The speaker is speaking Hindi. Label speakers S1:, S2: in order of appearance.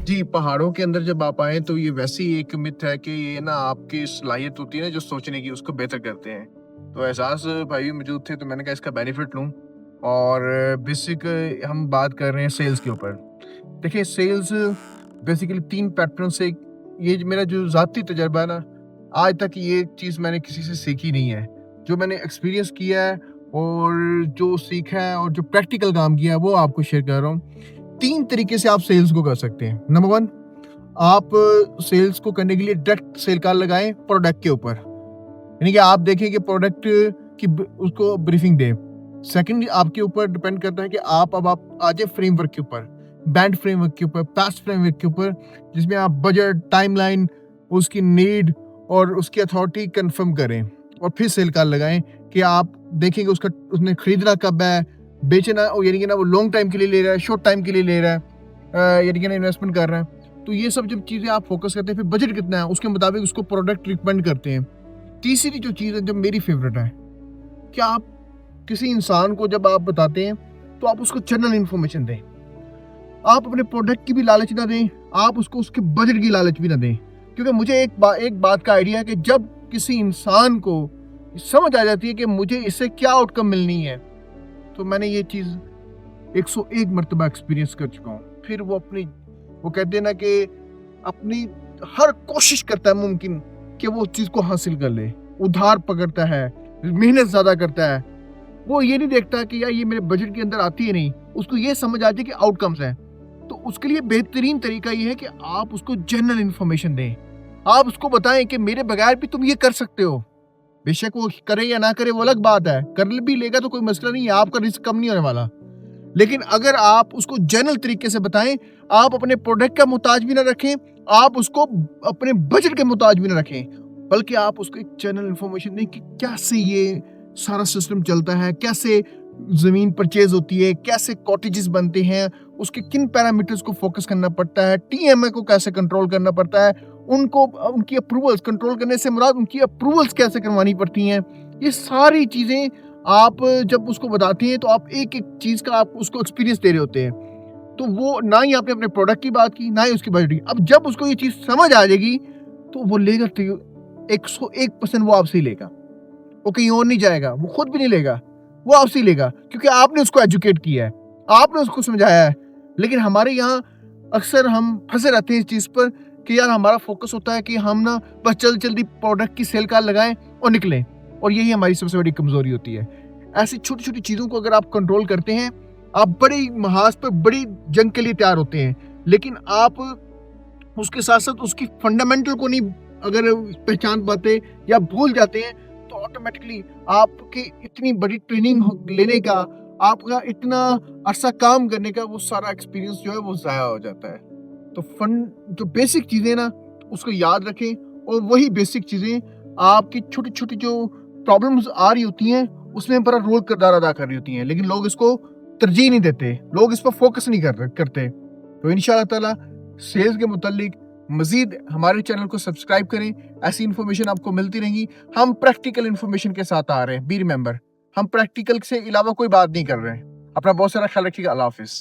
S1: जी, पहाड़ों के अंदर जब आप आएँ तो ये वैसी एक मिथ है कि ये ना आपकी सलाहियत होती है ना जो सोचने की उसको बेहतर करते हैं। तो एहसास भाई मौजूद थे तो मैंने कहा इसका बेनिफिट लूँ और बेसिक हम बात कर रहे हैं सेल्स के ऊपर। देखिए सेल्स बेसिकली 3 पैटर्न से ये जो मेरा जो ज़ाती तजुर्बा है ना, आज तक ये चीज़ मैंने किसी से सीखी नहीं है। जो मैंने एक्सपीरियंस किया है और जो सीखा है और जो प्रैक्टिकल काम किया है वो आपको शेयर कर रहा हूँ। 3 तरीके से आप सेल्स को कर सकते हैं। नंबर 1 आप सेल्स को करने के लिए डायरेक्ट सेल कॉल लगाएँ प्रोडक्ट के ऊपर। यानी कि आप देखें कि प्रोडक्ट की उसको ब्रीफिंग दें। सेकंड आपके ऊपर डिपेंड करता है कि आप आ जाए फ्रेमवर्क के ऊपर, बैंड फ्रेमवर्क के ऊपर, पास्ट फ्रेमवर्क के ऊपर, जिसमें आप बजट, टाइमलाइन, उसकी नीड और उसकी अथॉरिटी कंफर्म करें और फिर सेल कॉल लगाएं कि आप देखेंगे उसका उसने खरीदना कब है, बेचना यानी कि ना वो लॉन्ग टाइम के लिए ले रहा है, शॉर्ट टाइम के लिए ले रहा है, यानी कि ना इन्वेस्टमेंट कर रहा है। तो ये सब जब चीज़ें आप फोकस करते हैं, फिर बजट कितना है उसके मुताबिक उसको प्रोडक्ट रिकमेंड करते हैं। तीसरी जो चीज़ है जो मेरी फेवरेट है कि आप किसी इंसान को जब आप बताते हैं तो आप उसको जनरल इन्फॉर्मेशन दें। आप अपने प्रोडक्ट की भी लालच ना दें, आप उसको उसके बजट की लालच भी ना दें। क्योंकि मुझे एक बात का आइडिया है कि जब किसी इंसान को समझ आ जाती है कि मुझे इससे क्या आउटकम मिलनी है, तो मैंने ये चीज़ 101 मर्तबा एक्सपीरियंस कर चुका हूँ। फिर वो कहते हैं ना कि अपनी हर कोशिश करता है मुमकिन कि वो उस चीज़ को हासिल कर ले। उधार पकड़ता है, मेहनत ज़्यादा करता है। वो ये नहीं देखता कि यार ये मेरे बजट के अंदर आती है नहीं, उसको ये समझ आती है कि आउटकम्स हैं। तो उसके लिए बेहतरीन तरीका ये है कि आप उसको जनरल इन्फॉर्मेशन दें। आप उसको बताएं कि मेरे बगैर भी तुम ये कर सकते हो। बेशक वो करे या ना करे वो अलग बात है, कर भी लेगा तो कोई मसला नहीं है, आपका रिस्क कम नहीं होने वाला। लेकिन अगर आप उसको जनरल तरीके से बताएं, आप अपने प्रोडक्ट का मुताज भी ना रखें, आप उसको अपने बजट के मुताज भी ना रखें, बल्कि आप उसको एक जनरल इन्फॉर्मेशन दें कि कैसे ये सारा सिस्टम चलता है, कैसे ज़मीन परचेज होती है, कैसे कॉटेजेस बनते हैं, उसके किन पैरामीटर्स को फोकस करना पड़ता है, टीएमए को कैसे कंट्रोल करना पड़ता है, उनको उनकी अप्रूवल्स कंट्रोल करने से मुराद उनकी अप्रूवल्स कैसे करवानी पड़ती हैं। ये सारी चीज़ें आप जब उसको बताते हैं तो आप एक-एक चीज़ का आप उसको एक्सपीरियंस दे रहे होते हैं। तो वो ना ही आपने अपने प्रोडक्ट की बात की, ना ही उसकी बजट की। अब जब उसको ये चीज़ समझ आ जाएगी, तो वो लेगा 101% वो आपसे ही लेगा। वो कहीं और नहीं जाएगा, वो खुद भी नहीं लेगा, वो आपसे ही लेगा क्योंकि आपने उसको एजुकेट किया है, आपने उसको समझाया है। लेकिन हमारे यहाँ अक्सर हम फँसे रहते हैं इस चीज़ पर कि यार हमारा फोकस होता है कि हम ना बस जल्दी-जल्दी प्रोडक्ट की सेल कॉल लगाएँ और निकलें, और यही हमारी सबसे बड़ी कमज़ोरी होती है। ऐसी छोटी-छोटी चीज़ों को अगर आप कंट्रोल करते हैं, आप बड़ी महाज़ पर बड़ी जंग के लिए तैयार होते हैं। लेकिन आप उसके साथ-साथ उसकी फंडामेंटल को नहीं अगर पहचान पाते या भूल जाते हैं, तो ऑटोमेटिकली आपकी इतनी बड़ी ट्रेनिंग लेने का, आपका इतना अरसा काम करने का वो सारा एक्सपीरियंस जो है वो ज़ाया हो जाता है। तो जो बेसिक चीज़ें ना उसको याद रखें, और वही बेसिक चीज़ें आपकी छोटी-छोटी जो प्रॉब्लम्स आ रही होती हैं उसमें बड़ा रोल किरदार अदा कर रही होती हैं, लेकिन लोग इसको तरजीह नहीं देते, लोग इस पर फोकस नहीं करते। तो इंशाअल्लाह ताला सेल्स के मुतालिक मज़ीद हमारे चैनल को सब्सक्राइब करें, ऐसी इन्फॉर्मेशन आपको मिलती रहेंगी। हम प्रैक्टिकल इन्फॉर्मेशन के साथ आ रहे हैं, बी रिमेंबर, हम प्रैक्टिकल से अलावा कोई बात नहीं कर रहे हैं। अपना बहुत सारा ख्याल रखिएगा। अल्लाह हाफ़िज़।